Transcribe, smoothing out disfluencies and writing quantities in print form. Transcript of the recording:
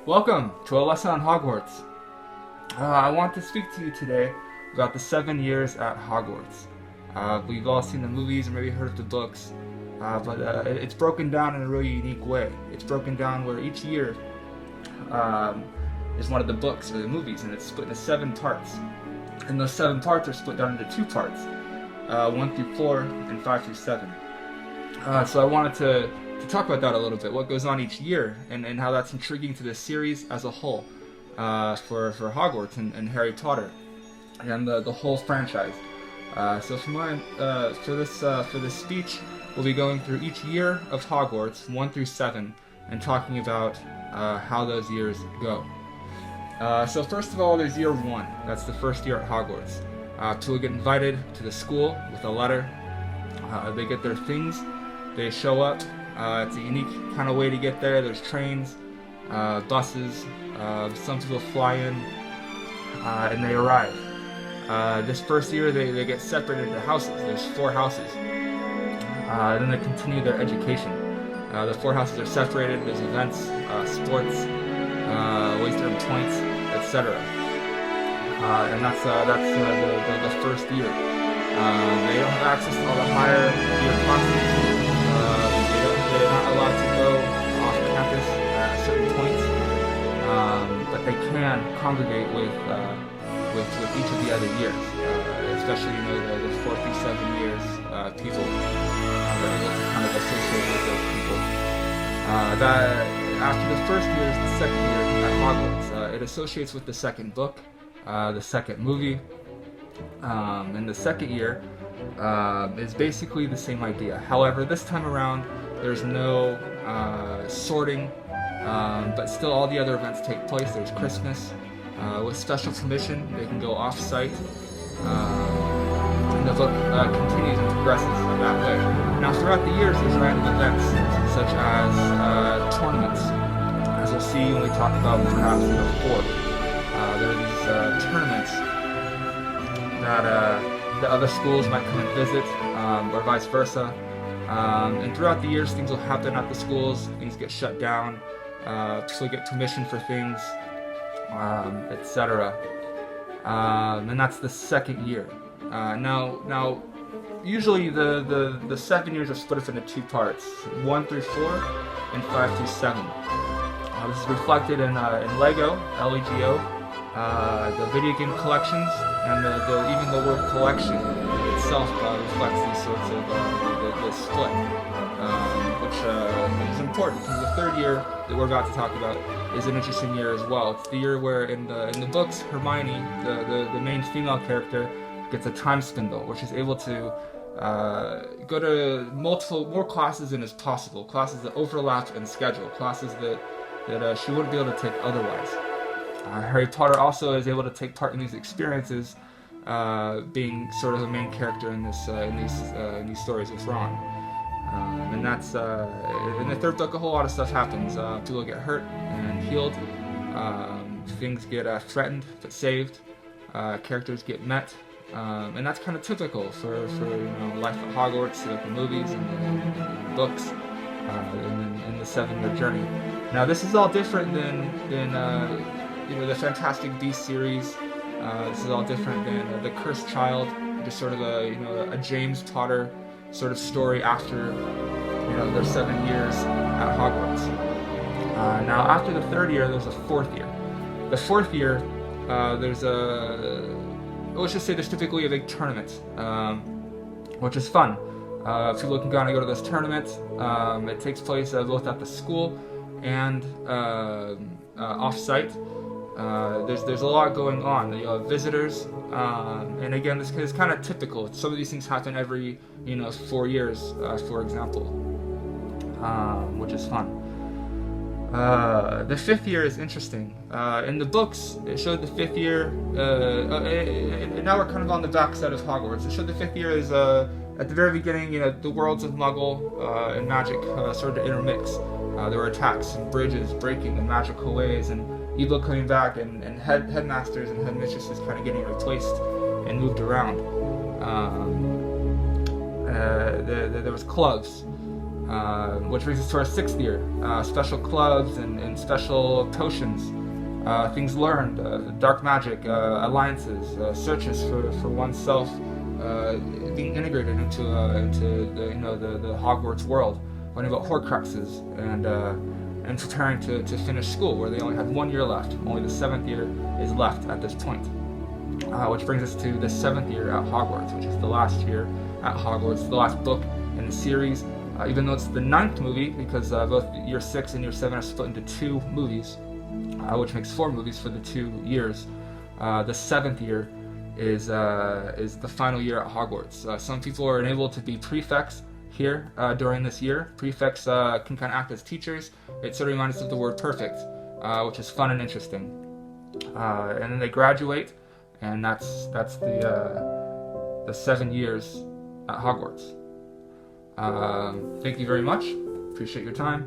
Welcome to a lesson on Hogwarts. I want to speak to you today about the 7 years at Hogwarts. We've all seen the movies or maybe heard the books, but it's broken down in a really unique way. It's broken down where each year is one of the books or the movies, and it's split into 7 parts. And those 7 parts are split down into 2 parts, 1 through 4 and 5 through 7. So I wanted to talk about that a little bit, what goes on each year, and how that's intriguing to this series as a whole, for Hogwarts and Harry Potter, and the whole franchise. So for this speech, we'll be going through each year of Hogwarts, 1 through 7, and talking about how those years go. So first of all, there's year 1. That's the first year at Hogwarts. People get invited to the school with a letter. They get their things. They show up. It's a unique kind of way to get there. There's trains, buses, some people fly in, and they arrive. This first year they get separated into houses. There's 4 houses. Then they continue their education. The 4 houses are separated. There's events, sports, ways to earn points, etc. And that's the first year. They don't have access to all the higher year classes. They're not allowed to go off campus at certain points, but they can congregate with each of the other years, especially the 4 through 7 years. People are able to kind of associate with those people. That after the first year is the second year at Hogwarts. It associates with the second book, the second movie, and the second year is basically the same idea. However, this time around, there's no sorting, but still all the other events take place. There's Christmas. With special permission, they can go off-site. And the book continues and progresses that way. Now, throughout the years, there's random events, such as tournaments. As we'll see when we talk about perhaps the 4th. There are these tournaments that other schools might come and visit, or vice versa. And throughout the years, things will happen at the schools. Things get shut down. People get permission for things, etc. And that's the second year. Now, usually the 7 years are split up into 2 parts: 1 through 4 and 5 through 7. This is reflected in Lego, L-E-G-O, the video game collections, and even the word collection itself reflects these sorts of the split, which is important because the third year that we're about to talk about is an interesting year as well. It's the year where in the books, Hermione, the main female character, gets a time spindle, which is able to go to more classes than is possible, classes that overlap in schedule, classes that she wouldn't be able to take otherwise. Harry Potter also is able to take part in these experiences, being sort of a main character in these stories with Ron. And that's in the third book. A whole lot of stuff happens. People get hurt and healed. Things get threatened but saved. Characters get met, and that's kind of typical for life at Hogwarts, like the movies and the books, and the 7-year journey. Now, this is all different than the Fantastic Beasts series. This is all different than the Cursed Child, just sort of a James Potter sort of story after their 7 years at Hogwarts. Now, after the third year, there's a 4th year. The 4th year, let's just say there's typically a big tournament, which is fun. People can kind of go to this tournament. It takes place both at the school and off-site. There's a lot going on. You have visitors, and again, this is kind of typical. Some of these things happen every 4 years, for example, which is fun. The 5th year is interesting. In the books, it showed the 5th year, and now we're kind of on the backside of Hogwarts. It showed the 5th year is at the very beginning. The worlds of Muggle and magic started to intermix. There were attacks and bridges breaking in magical ways, and evil coming back, and headmasters and headmistresses kind of getting replaced and moved around. There was clubs. which brings us to our 6th year. Special clubs and special potions, things learned, dark magic, alliances, searches for oneself, being integrated into the Hogwarts world, learning about Horcruxes, and preparing to finish school, where they only had 1 year left. Only the 7th year is left at this point. Which brings us to the 7th year at Hogwarts, which is the last year at Hogwarts, the last book in the series. Even though it's the 9th movie, because both year 6 and year 7 are split into 2 movies, which makes 4 movies for the 2 years. The 7th year is the final year at Hogwarts. Some people are enabled to be prefects here during this year. Prefects can kind of act as teachers. It sort of reminds us of the word perfect, which is fun and interesting. And then they graduate, and that's the 7 years at Hogwarts. Thank you very much. Appreciate your time.